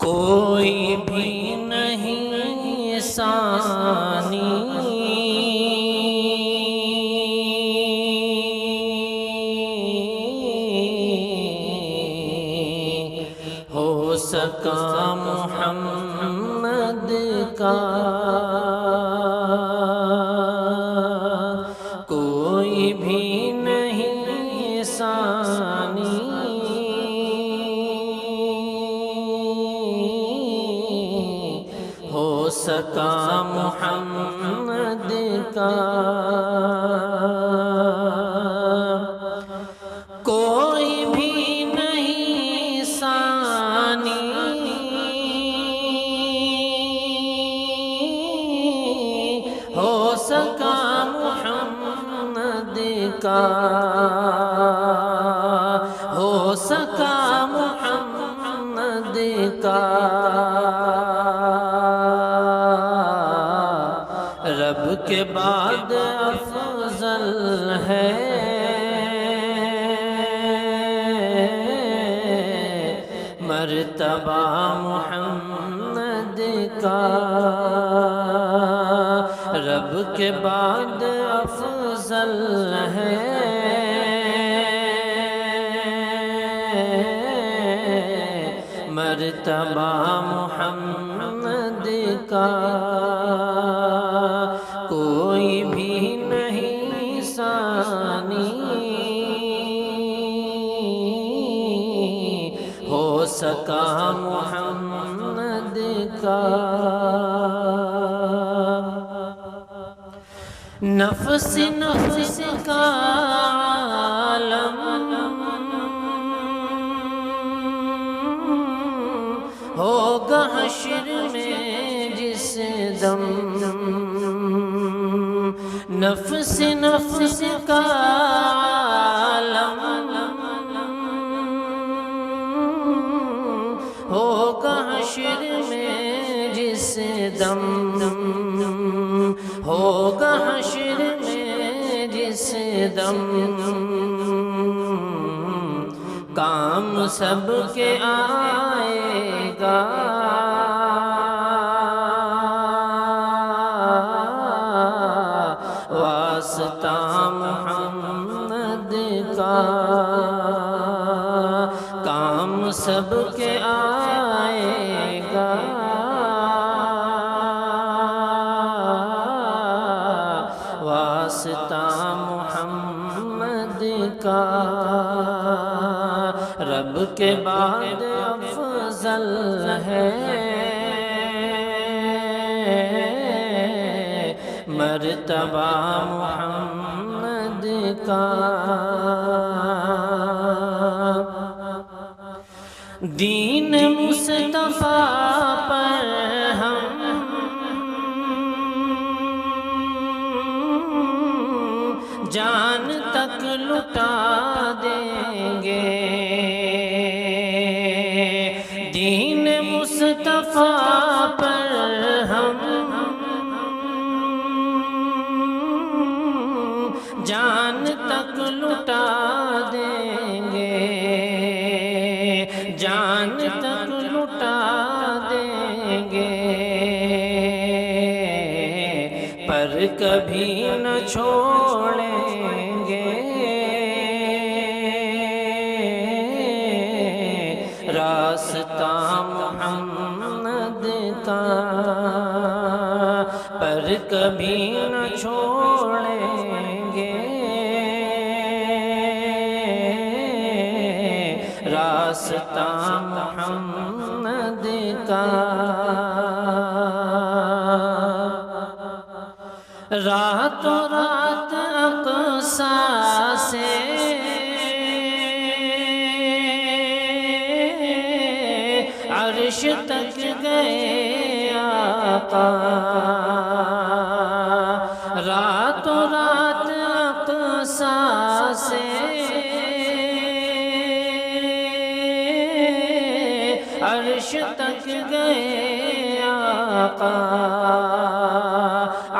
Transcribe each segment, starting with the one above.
کوئی بھی نہیں ثانی ہو سکا محمد کا، کوئی بھی نہیں ثانی ہو سکا محمد کا، کوئی بھی نہیں ثانی ہو سکا محمد کا، ہو سکا محمد کا، رب کے بعد افضل ہے مرتبہ محمد کا، رب کے بعد افضل ہے مرتبہ محمد کا، کوئی بھی نہیں ثانی ہو سکا محمد کا، نفس نفس کا عالم ہوگا حشر میں جس دم، نفس نفس کا عالم ہوگا حشر میں جس دم، ہوگا حشر میں جس دم، کام سب کے آئے گا واسطہ محمد کا، کام سب کے آئے گا واسطہ محمد کا، رب کے بعد افضل ہے مرتبہ محمد کا، دین مصطفیٰ پر ہم جان تک لٹا دیں گے، دین مصطفیٰ پر ہم جان تک لٹا دیں گے، جان تک لٹا دیں گے، پر کبھی نہ چھوڑیں گے راستہ محمد کا، پر کبھی نہ چھوڑیں گے راستہ محمد کا، راتوں رات اقصیٰ سے عرش تک گئے آقا، راتوں رات اقصیٰ سے عرش تک گئے آقا،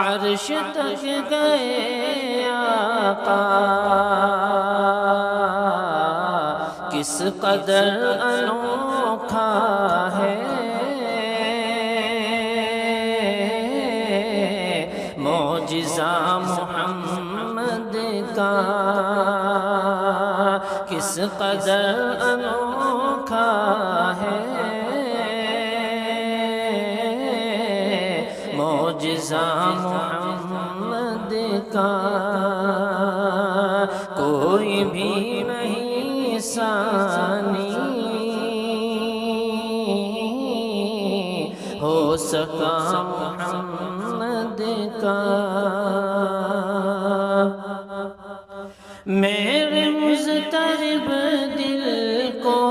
عرش تک گئے آقا، کس قدر انوکھا ہے قدر انوکھا ہے معجزہ محمد کا، کوئی بھی نہیں ثانی ہو سکا محمد کا۔ میرے مضطرب دل کو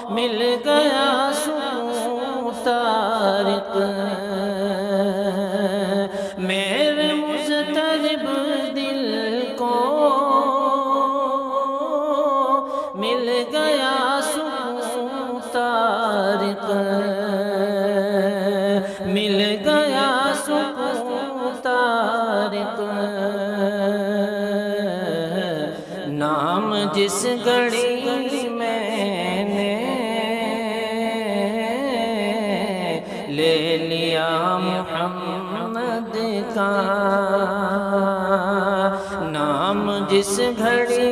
مل گیا سکون طارق، میرے مضطرب دل کو مل گیا سکون طارق، مل گیا سکون طارق۔ نام جس گھڑی میں نے لے لیا محمد کا، نام جس گھڑی